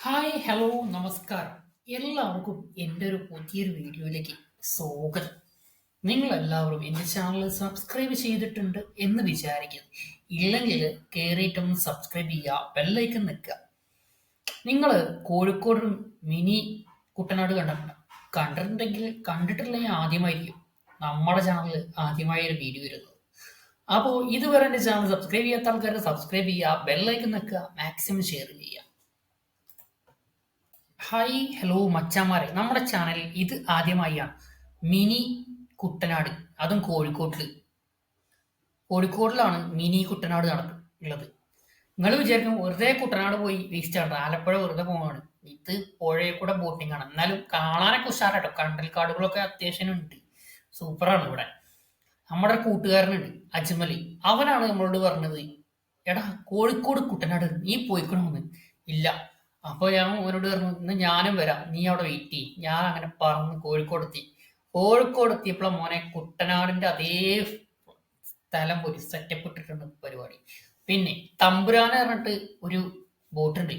Hi hello നമസ്കാരം. എല്ലാവർക്കും എൻ്റെ ഒരു പുതിയൊരു വീഡിയോയിലേക്ക് സ്വാഗതം. നിങ്ങളെല്ലാവരും എൻ്റെ ചാനൽ സബ്സ്ക്രൈബ് ചെയ്തിട്ടുണ്ട് എന്ന് വിചാരിക്കുന്നു. ഇല്ലെങ്കിൽ കയറിയിട്ടൊന്ന് സബ്സ്ക്രൈബ് ചെയ്യുക, ബെല്ലൈക്കൺ നിൽക്കുക. നിങ്ങൾ കോഴിക്കോട് മിനി കുട്ടനാട് കണ്ടിട്ടുണ്ടോ? കണ്ടിട്ടുണ്ടെങ്കിൽ കണ്ടിട്ടില്ലെങ്കിൽ ആദ്യമായിരിക്കും നമ്മുടെ ചാനൽ ആദ്യമായ ഒരു വീഡിയോ വരുന്നത്. അപ്പോൾ ഇതുവരെ എൻ്റെ ചാനൽ സബ്സ്ക്രൈബ് ചെയ്യാത്ത ആൾക്കാർ സബ്സ്ക്രൈബ് ചെയ്യുക, ബെല്ലൈക്കൺ നിൽക്കുക, മാക്സിമം ഷെയർ ചെയ്യുക. ഹായ് ഹലോ മച്ചാമാരെ, നമ്മുടെ ചാനലിൽ ഇത് ആദ്യമായാണ് മിനി കുട്ടനാട്, അതും കോഴിക്കോടിലാണ് മിനി കുട്ടനാട് ഉള്ളത്. നിങ്ങൾ വിചാരിക്കും വെറുതെ കുട്ടനാട് പോയി വേസ്റ്റ് ആണ്, ആലപ്പുഴ വെറുതെ പോവാണ്, ഇത് പുഴയിൽ കൂടെ ബോട്ടിംഗ് ആണ്. എന്നാലും കാണാനൊക്കെ ഉഷാറാട്ടോ, കണ്ടൽക്കാടുകളൊക്കെ അത്യാവശ്യം ഉണ്ട്, സൂപ്പറാണ് ഇവിടെ. നമ്മുടെ ഒരു കൂട്ടുകാരനുണ്ട് അജ്മലി, അവനാണ് നമ്മളോട് പറഞ്ഞത്, എടാ കോഴിക്കോട് കുട്ടനാട് നീ പോയിക്കണമെന്ന്. ഇല്ല, അപ്പൊ ഞാൻ അവനോട് പറഞ്ഞു ഇന്ന് ഞാനും വരാം, നീ അവിടെ വെയിറ്റ് ചെയ്യും. ഞാൻ അങ്ങനെ പറന്ന് കോഴിക്കോട് എത്തിയപ്പോൾ മോനെ കുട്ടനാടിന്റെ അതേ സ്ഥലം ഒരു സെറ്റപ്പ് ഇട്ടിട്ടുണ്ട് പരിപാടി. പിന്നെ തമ്പുരാനെ പറഞ്ഞിട്ട് ഒരു ബോട്ട് ഉണ്ട്,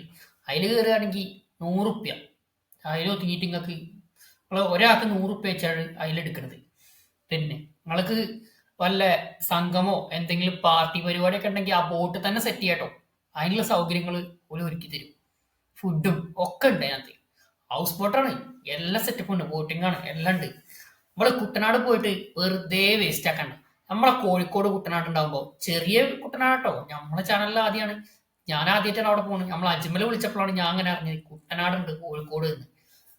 അതിൽ കയറുകയാണെങ്കിൽ 100 റുപ്യ. അതിൽ ഒതുങ്ങിയിട്ട് നിങ്ങൾക്ക് ഒരാൾക്ക് 100 റുപ്യ വെച്ചാണ് അതിലെടുക്കുന്നത്. പിന്നെ നിങ്ങൾക്ക് വല്ല സംഗമോ എന്തെങ്കിലും പാർട്ടി പരിപാടിയൊക്കെ ഉണ്ടെങ്കിൽ ആ ബോട്ട് തന്നെ സെറ്റ് ചെയ്യാട്ടോ, അതിനുള്ള സൗകര്യങ്ങൾ ഒരുക്കി തരും. ഫുഡും ഒക്കെ ഉണ്ട് അതിനകത്ത്. ഹൗസ് ബോട്ടാണ്, എല്ലാ സെറ്റപ്പും ഉണ്ട്, ബോട്ടിംഗ് ആണ്, എല്ലാം ഉണ്ട്. നമ്മള് കുട്ടനാട് പോയിട്ട് വെറുതെ വേസ്റ്റ് ആക്കണ്ട. നമ്മളെ കോഴിക്കോട് കുട്ടനാട് ഉണ്ടാകുമ്പോ ചെറിയ കുട്ടനാട്ടോ, നമ്മളെ ചാനലിൽ ആദ്യമാണ്, ഞാൻ ആദ്യമായിട്ടാണ് അവിടെ പോകുന്നത്. നമ്മൾ അജ്മല് വിളിച്ചപ്പോഴാണ് ഞാൻ അങ്ങനെ അറിഞ്ഞത് കുട്ടനാടുണ്ട് കോഴിക്കോട് എന്ന്.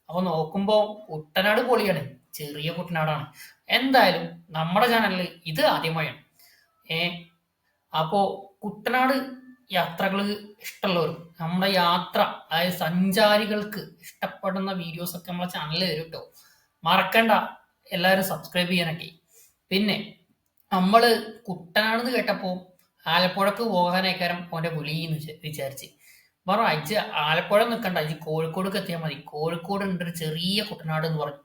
അപ്പൊ നോക്കുമ്പോ കുട്ടനാട് പൊളിയാണ്, ചെറിയ കുട്ടനാടാണ്. എന്തായാലും നമ്മുടെ ചാനലിൽ ഇത് ആദ്യമായാണ്. ഏ അപ്പോ കുട്ടനാട് യാത്രകൾ ഇഷ്ടമുള്ളവർ, നമ്മുടെ യാത്ര അതായത് സഞ്ചാരികൾക്ക് ഇഷ്ടപ്പെടുന്ന വീഡിയോസ് ഒക്കെ നമ്മളെ ചാനലിൽ വരും കേട്ടോ. മറക്കണ്ട എല്ലാവരും സബ്സ്ക്രൈബ് ചെയ്യാനൊക്കെ. പിന്നെ നമ്മള് കുട്ടനാടെന്ന് കേട്ടപ്പോൾ ആലപ്പുഴക്ക് പോകാനേക്കാരം ഓന്റെ വിളിന്ന് വിചാരിച്ച് പറഞ്ഞു, അജ്ജ് ആലപ്പുഴ നിൽക്കണ്ട, അജ്ജ് കോഴിക്കോടേക്ക് എത്തിയാൽ മതി, കോഴിക്കോട് ഉണ്ട് ഒരു ചെറിയ കുട്ടനാട് എന്ന് പറഞ്ഞു.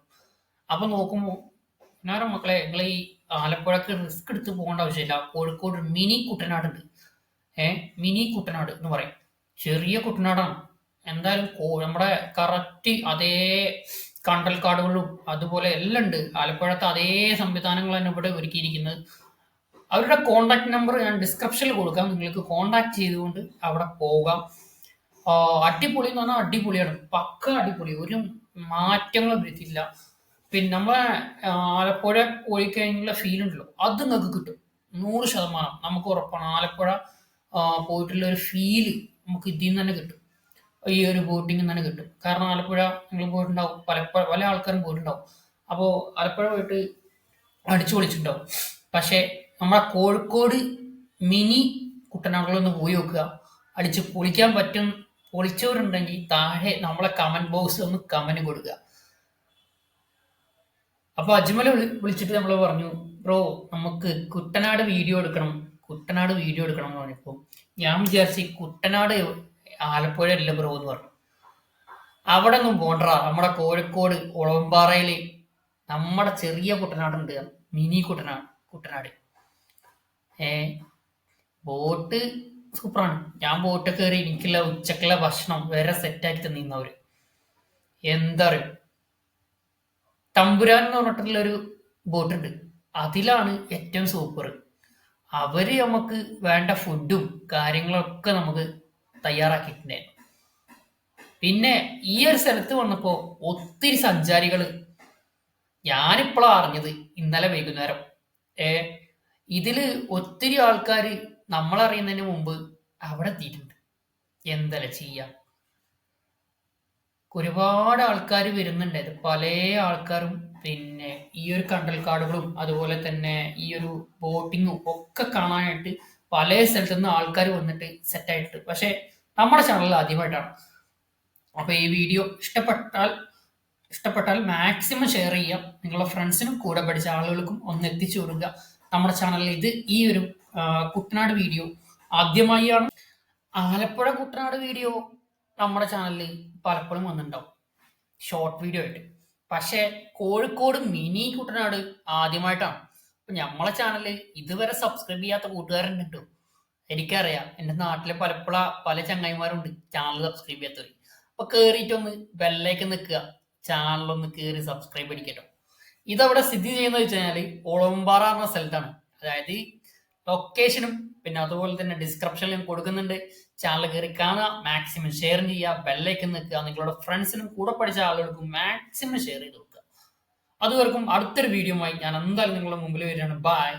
അപ്പൊ നോക്കുമ്പോ ഞാനും മക്കളെ, നിങ്ങൾ ഈ ആലപ്പുഴക്ക് റിസ്ക് എടുത്ത് പോകേണ്ട ആവശ്യമില്ല, കോഴിക്കോട് മിനി കുട്ടനാടുണ്ട്. മിനി കുട്ടനാട് എന്ന് പറയും, ചെറിയ കുട്ടനാടാണ്. എന്തായാലും നമ്മുടെ കറക്റ്റ് അതേ കണ്ടൽക്കാടുകളും അതുപോലെ എല്ലാം ഉണ്ട്. ആലപ്പുഴത്തെ അതേ സംവിധാനങ്ങൾ തന്നെ ഇവിടെ ഒരുക്കിയിരിക്കുന്നത്. അവരുടെ കോണ്ടാക്ട് നമ്പർ ഞാൻ ഡിസ്ക്രിപ്ഷനിൽ കൊടുക്കാം, നിങ്ങൾക്ക് കോണ്ടാക്ട് ചെയ്തുകൊണ്ട് അവിടെ പോകാം. അടിപൊളി എന്ന് പറഞ്ഞാൽ അടിപൊളിയാണ്, പക്ക അടിപൊളി, ഒരു മാറ്റങ്ങളും വരുത്തില്ല. പിന്നെ നമ്മളെ ആലപ്പുഴ പോയി കഴിഞ്ഞുള്ള ഫീൽ ഉണ്ടല്ലോ, അത് നിങ്ങൾക്ക് കിട്ടും 100%. നമുക്ക് ഉറപ്പാണ് ആലപ്പുഴ പോയിട്ടുള്ള ഒരു ഫീല് നമുക്ക് ഇതിൽ നിന്ന് തന്നെ കിട്ടും, ഈ ഒരു ബോട്ടിങ്ങിൽ തന്നെ കിട്ടും. കാരണം ആലപ്പുഴ നിങ്ങൾ പോയിട്ടുണ്ടാവും, പല ആൾക്കാരും പോയിട്ടുണ്ടാവും. അപ്പോൾ ആലപ്പുഴ പോയിട്ട് അടിച്ചു പൊളിച്ചിട്ടുണ്ടാവും. പക്ഷെ നമ്മളെ കോഴിക്കോട് മിനി കുട്ടനാടുകളൊന്ന് പോയി നോക്കുക, അടിച്ച് പൊളിക്കാൻ പറ്റും. പൊളിച്ചവരുണ്ടെങ്കിൽ താഴെ നമ്മളെ കമന്റ് ബോക്സ് ഒന്ന് കമന്റ് കൊടുക്കുക. അപ്പൊ അജ്മൽ വിളിച്ചിട്ട് നമ്മൾ പറഞ്ഞു, ബ്രോ നമുക്ക് കുട്ടനാട് വീഡിയോ എടുക്കണം എന്ന് പറഞ്ഞപ്പോ ഞാൻ വിചാരിച്ചു കുട്ടനാട് ആലപ്പുഴ അല്ല ബ്രോ എന്ന് പറഞ്ഞു. അവിടെ ഒന്നും പോണ്ട, നമ്മുടെ കോഴിക്കോട് ഉളവമ്പാറയില് നമ്മുടെ ചെറിയ കുട്ടനാടുണ്ട്, മിനി കുട്ടനാട്. ബോട്ട് സൂപ്പറാണ്. ഞാൻ ബോട്ട് കയറി എനിക്കുള്ള ഉച്ചക്കുള്ള ഭക്ഷണം വരെ സെറ്റാക്കി തന്നിരുന്നവര്. എന്താ പറയും, തമ്പുരാൻ എന്ന് പറഞ്ഞിട്ടുള്ള ഒരു ബോട്ടുണ്ട്, അതിലാണ് ഏറ്റവും സൂപ്പർ. അവര് നമുക്ക് വേണ്ട ഫുഡും കാര്യങ്ങളൊക്കെ നമുക്ക് തയ്യാറാക്കിയിട്ടുണ്ടായിരുന്നു. പിന്നെ ഈ ഒരു സ്ഥലത്ത് വന്നപ്പോ ഒത്തിരി സഞ്ചാരികള്, ഞാനിപ്പോഴാണ് അറിഞ്ഞത് ഇന്നലെ വൈകുന്നേരം. ഇതില് ഒത്തിരി ആൾക്കാര് നമ്മളറിയുന്നതിന് മുമ്പ് അവിടെ എത്തിയിട്ടുണ്ട്. എന്തല്ല ചെയ്യാ, ഒരുപാട് ആൾക്കാർ വരുന്നുണ്ടായത്, പല ആൾക്കാരും. പിന്നെ ഈ ഒരു കണ്ടൽക്കാടുകളും അതുപോലെ തന്നെ ഈ ഒരു ബോട്ടിങ്ങും ഒക്കെ കാണാനായിട്ട് പല സ്ഥലത്തു നിന്ന് ആൾക്കാർ വന്നിട്ട് സെറ്റായിട്ട്. പക്ഷെ നമ്മുടെ ചാനലിൽ ആദ്യമായിട്ടാണ്. അപ്പൊ ഈ വീഡിയോ ഇഷ്ടപ്പെട്ടാൽ മാക്സിമം ഷെയർ ചെയ്യാം, നിങ്ങളുടെ ഫ്രണ്ട്സിനും കൂടെ പഠിച്ച ആളുകൾക്കും ഒന്ന് എത്തിച്ചു കൊടുക്കുക. നമ്മുടെ ചാനലിൽ ഈ ഒരു കുട്ടനാട് വീഡിയോ ആദ്യമായാണ്. ആലപ്പുഴ കുട്ടനാട് വീഡിയോ നമ്മുടെ ചാനലിൽ പലപ്പോഴും വന്നിട്ടുണ്ടാവും ഷോർട്ട് വീഡിയോ ആയിട്ട്. പക്ഷെ കോഴിക്കോട് മിനി കുട്ടനാട് ആദ്യമായിട്ടാണ്. അപ്പൊ നമ്മളെ ചാനലിൽ ഇതുവരെ സബ്സ്ക്രൈബ് ചെയ്യാത്ത കൂട്ടുകാരുണ്ട് കേട്ടോ. എനിക്കറിയാം, എൻ്റെ നാട്ടിലെ പല ചങ്ങായിമാരുണ്ട് ചാനൽ സബ്സ്ക്രൈബ് ചെയ്യാത്തവർ. അപ്പൊ കേറിയിട്ടൊന്ന് ബെല്ലേക്ക് നിൽക്കുക, ചാനലൊന്ന് കയറി സബ്സ്ക്രൈബ് അടിക്കട്ടോ. ഇതവിടെ സ്ഥിതി ചെയ്യുന്നത് വെച്ച് കഴിഞ്ഞാൽ ഒളവമ്പാറ എന്ന സ്ഥലത്താണ്. അതായത് ലൊക്കേഷനും പിന്നെ അതുപോലെ തന്നെ ഡിസ്ക്രിപ്ഷനിലും കൊടുക്കുന്നുണ്ട്. ചാനൽ കയറി കാണുക, മാക്സിമം ഷെയർ ചെയ്യുക, ബെല്ലേക്ക് നിൽക്കുക, നിങ്ങളുടെ ഫ്രണ്ട്സിനും കൂടെ പഠിച്ച ആളുകൾക്കും മാക്സിമം ഷെയർ ചെയ്ത് കൊടുക്കുക. അതുവർക്കും അടുത്തൊരു വീഡിയോയുമായി ഞാൻ എന്തായാലും നിങ്ങളുടെ മുമ്പിൽ വരികയാണ്. ബൈ.